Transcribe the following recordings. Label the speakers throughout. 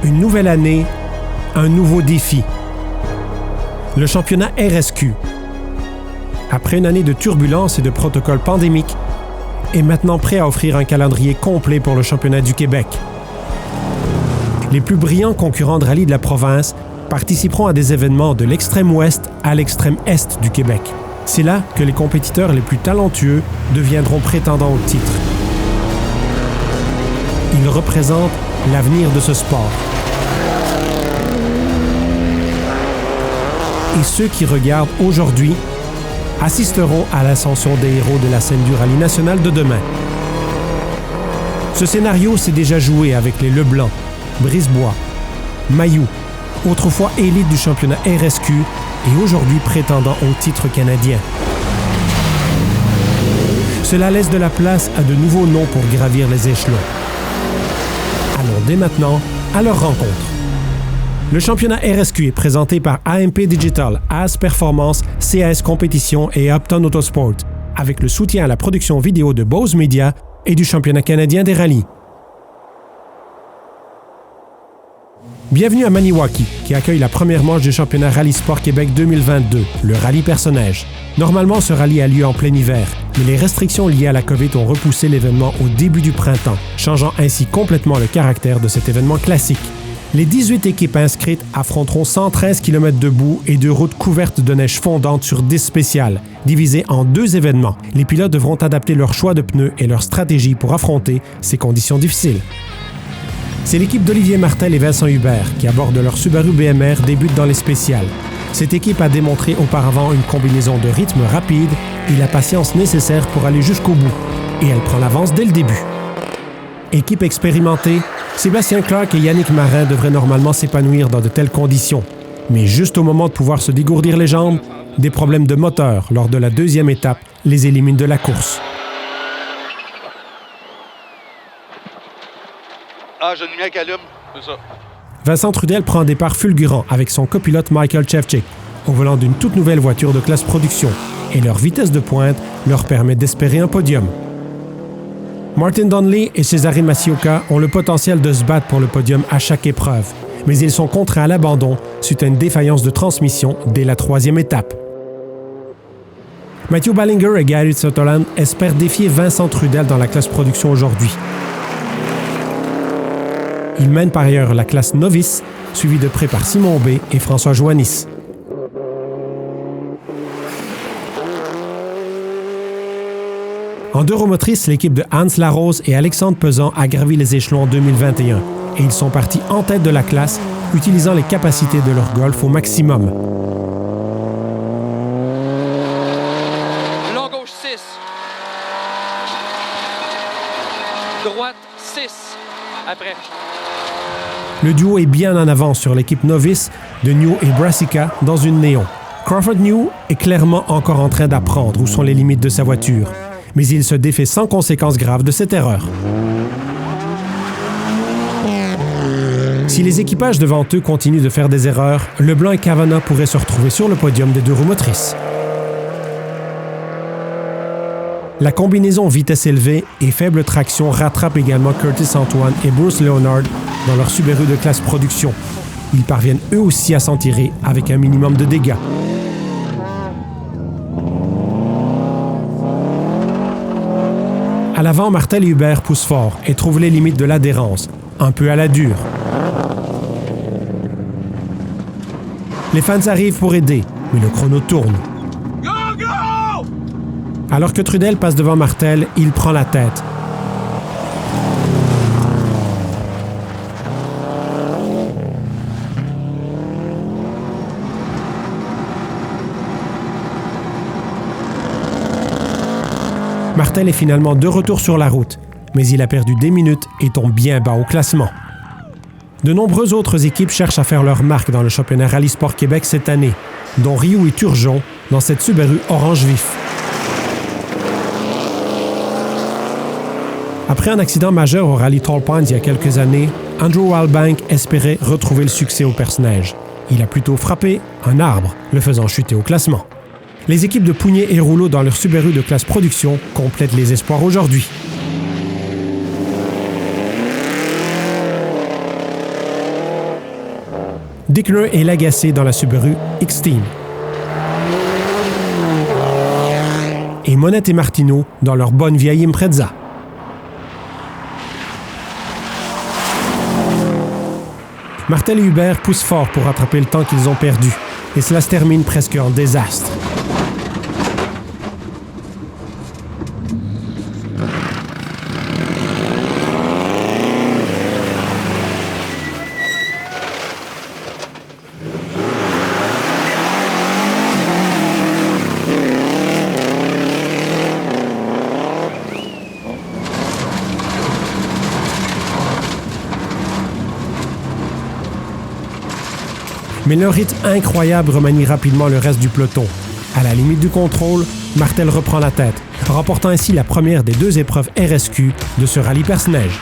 Speaker 1: Une nouvelle année, un nouveau défi. Le championnat RSQ. Après une année de turbulences et de protocoles pandémiques, est maintenant prêt à offrir un calendrier complet pour le championnat du Québec. Les plus brillants concurrents de rallye de la province participeront à des événements de l'extrême ouest à l'extrême est du Québec. C'est là que les compétiteurs les plus talentueux deviendront prétendants au titre. Ils représentent l'avenir de ce sport. Et ceux qui regardent aujourd'hui assisteront à l'ascension des héros de la scène du rallye national de demain. Ce scénario s'est déjà joué avec les Leblanc, Brisebois, Mailloux, autrefois élite du championnat RSQ et aujourd'hui prétendant au titre canadien. Cela laisse de la place à de nouveaux noms pour gravir les échelons. Allons dès maintenant à leur rencontre. Le championnat RSQ est présenté par AMP Digital, AS Performance, CAS Compétition et Upton Autosport, avec le soutien à la production vidéo de Bose Media et du championnat canadien des rallyes. Bienvenue à Maniwaki, qui accueille la première manche du championnat Rallye Sport Québec 2022, le rallye personnage. Normalement, ce rallye a lieu en plein hiver, mais les restrictions liées à la COVID ont repoussé l'événement au début du printemps, changeant ainsi complètement le caractère de cet événement classique. Les 18 équipes inscrites affronteront 113 km de boue et de routes couvertes de neige fondante sur 10 spéciales, divisées en 2 événements. Les pilotes devront adapter leur choix de pneus et leur stratégie pour affronter ces conditions difficiles. C'est l'équipe d'Olivier Martel et Vincent Hubert qui, à bord de leur Subaru BMR, débute dans les spéciales. Cette équipe a démontré auparavant une combinaison de rythme rapide et la patience nécessaire pour aller jusqu'au bout. Et elle prend l'avance dès le début. Équipe expérimentée, Sébastien Clark et Yannick Marin devraient normalement s'épanouir dans de telles conditions. Mais juste au moment de pouvoir se dégourdir les jambes, des problèmes de moteur lors de la 2e étape les éliminent de la course.
Speaker 2: Ah, j'ai une lumière qui allume, c'est ça.
Speaker 1: Vincent Trudel prend un départ fulgurant avec son copilote Michael Chevchik au volant d'une toute nouvelle voiture de classe production et leur vitesse de pointe leur permet d'espérer un podium. Martin Donnelly et Cesare Masioka ont le potentiel de se battre pour le podium à chaque épreuve, mais ils sont contraints à l'abandon suite à une défaillance de transmission dès la 3e étape. Matthew Ballinger et Gary Sutherland espèrent défier Vincent Trudel dans la classe production aujourd'hui. Il mène par ailleurs la classe novice, suivi de près par Simon B et François Joannis. En 2 roues motrices, l'équipe de Hans Larose et Alexandre Pesan a gravi les échelons en 2021 et ils sont partis en tête de la classe, utilisant les capacités de leur Golf au maximum.
Speaker 3: Long gauche 6. Droite 6. Après.
Speaker 1: Le duo est bien en avance sur l'équipe novice de New et Brassica dans une Néon. Crawford New est clairement encore en train d'apprendre où sont les limites de sa voiture, mais il se défait sans conséquences graves de cette erreur. Si les équipages devant eux continuent de faire des erreurs, Leblanc et Kavanagh pourraient se retrouver sur le podium des 2 roues motrices. La combinaison vitesse élevée et faible traction rattrape également Curtis Antoine et Bruce Leonard dans leur Subaru de classe production. Ils parviennent eux aussi à s'en tirer avec un minimum de dégâts. À l'avant, Martel et Hubert poussent fort et trouvent les limites de l'adhérence, un peu à la dure. Les fans arrivent pour aider, mais le chrono tourne. Alors que Trudel passe devant Martel, il prend la tête. Martel est finalement de retour sur la route, mais il a perdu des minutes et tombe bien bas au classement. De nombreuses autres équipes cherchent à faire leur marque dans le championnat Rallye Sport Québec cette année, dont Ryu et Turgeon dans cette Subaru orange vif. Après un accident majeur au rallye Tall Pines il y a quelques années, Andrew Wildbank espérait retrouver le succès au personnage. Il a plutôt frappé un arbre, le faisant chuter au classement. Les équipes de Pougnier et Rouleau dans leur Subaru de classe production complètent les espoirs aujourd'hui. Dickner et Lagacé dans la Subaru X-Team. Et Monette et Martineau dans leur bonne vieille Impreza. Martel et Hubert poussent fort pour rattraper le temps qu'ils ont perdu, et cela se termine presque en désastre. Mais leur rythme incroyable remanie rapidement le reste du peloton. À la limite du contrôle, Martel reprend la tête, remportant ainsi la première des 2 épreuves RSQ de ce rallye perce-neige.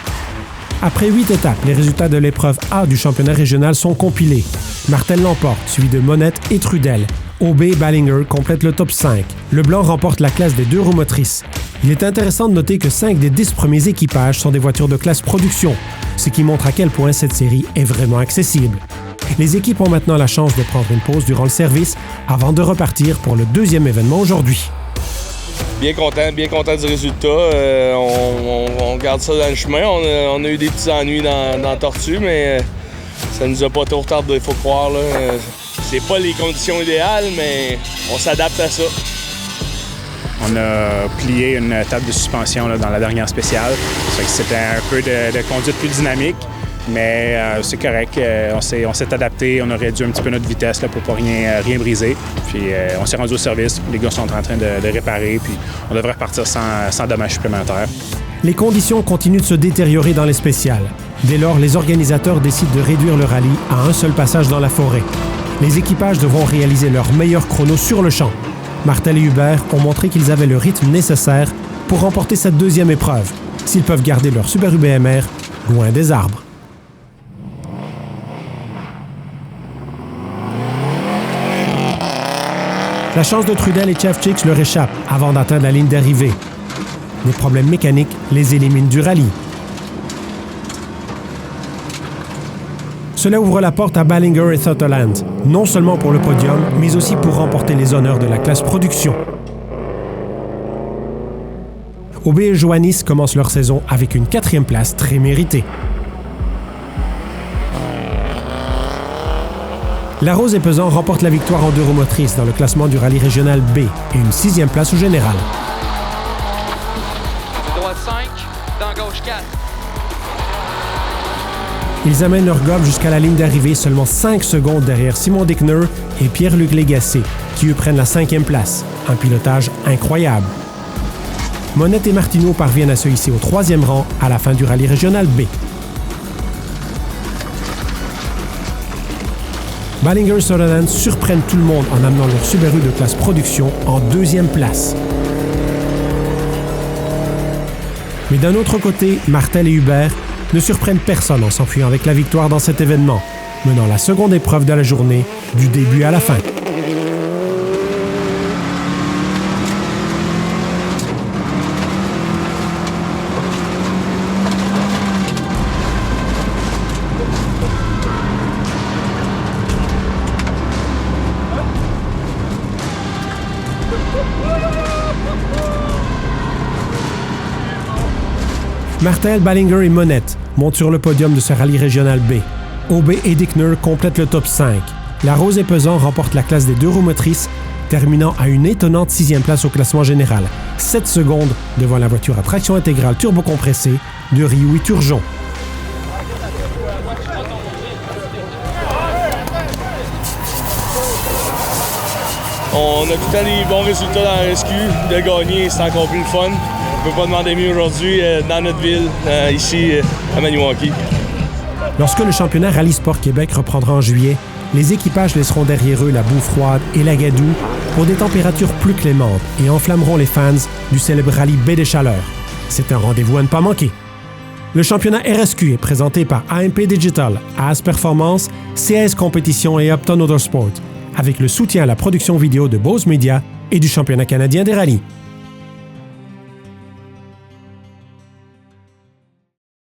Speaker 1: Après 8 étapes, les résultats de l'épreuve A du championnat régional sont compilés. Martel l'emporte, suivi de Monette et Trudel. OB et Ballinger complètent le top 5. Leblanc remporte la classe des 2 roues motrices. Il est intéressant de noter que 5 des 10 premiers équipages sont des voitures de classe production, ce qui montre à quel point cette série est vraiment accessible. Les équipes ont maintenant la chance de prendre une pause durant le service avant de repartir pour le 2e événement aujourd'hui.
Speaker 4: Bien content du résultat. On garde ça dans le chemin. On a eu des petits ennuis dans la tortue, mais ça nous a pas trop retardé, il faut croire. C'est pas les conditions idéales, mais on s'adapte à ça.
Speaker 5: On a plié une table de suspension là, dans la dernière spéciale. C'était un peu de conduite plus dynamique. Mais c'est correct, on s'est adapté, on a réduit un petit peu notre vitesse là, pour pas rien briser. Puis on s'est rendu au service, les gars sont en train de réparer, puis on devrait repartir sans dommages supplémentaires.
Speaker 1: Les conditions continuent de se détériorer dans les spéciales. Dès lors, les organisateurs décident de réduire le rallye à un seul passage dans la forêt. Les équipages devront réaliser leur meilleur chrono sur le champ. Martel et Hubert ont montré qu'ils avaient le rythme nécessaire pour remporter cette 2e épreuve, s'ils peuvent garder leur Subaru BMR loin des arbres. La chance de Trudel et Chevchik leur échappe avant d'atteindre la ligne d'arrivée. Des problèmes mécaniques les éliminent du rallye. Cela ouvre la porte à Ballinger et Sutherland, non seulement pour le podium, mais aussi pour remporter les honneurs de la classe production. Aubé et Johannis commencent leur saison avec une 4e place très méritée. Larose et Pesan remportent la victoire en 2 roues motrices dans le classement du rallye régional B et une 6e place au général.
Speaker 3: Droite 5, dans gauche 4.
Speaker 1: Ils amènent leur gobe jusqu'à la ligne d'arrivée seulement 5 secondes derrière Simon Dickner et Pierre-Luc Lagacé, qui eux prennent la 5e place. Un pilotage incroyable. Monette et Martineau parviennent à se hisser au 3e rang à la fin du rallye régional B. Ballinger et Sutherland surprennent tout le monde en amenant leur Subaru de classe production en 2e place. Mais d'un autre côté, Martel et Hubert ne surprennent personne en s'enfuyant avec la victoire dans cet événement, menant la seconde épreuve de la journée du début à la fin. Martel, Ballinger et Monette montent sur le podium de ce rallye régional B. Aubé et Dickner complètent le top 5. Larose et Pesan remportent la classe des 2 roues motrices, terminant à une étonnante 6e place au classement général, 7 secondes devant la voiture à traction intégrale turbocompressée de Rioux et Turgeon.
Speaker 4: On a tout le temps des bons résultats dans la RSQ. De gagner, c'est encore plus le fun. On ne peut pas demander mieux aujourd'hui dans notre ville, ici à Maniwaki.
Speaker 1: Lorsque le championnat Rallye Sport Québec reprendra en juillet, les équipages laisseront derrière eux la boue froide et la gadoue pour des températures plus clémentes et enflammeront les fans du célèbre rallye Baie des Chaleurs. C'est un rendez-vous à ne pas manquer. Le championnat RSQ est présenté par AMP Digital, AS Performance, CAS Compétition et Upton Autosport, avec le soutien à la production vidéo de Bose Media et du championnat canadien des rallyes.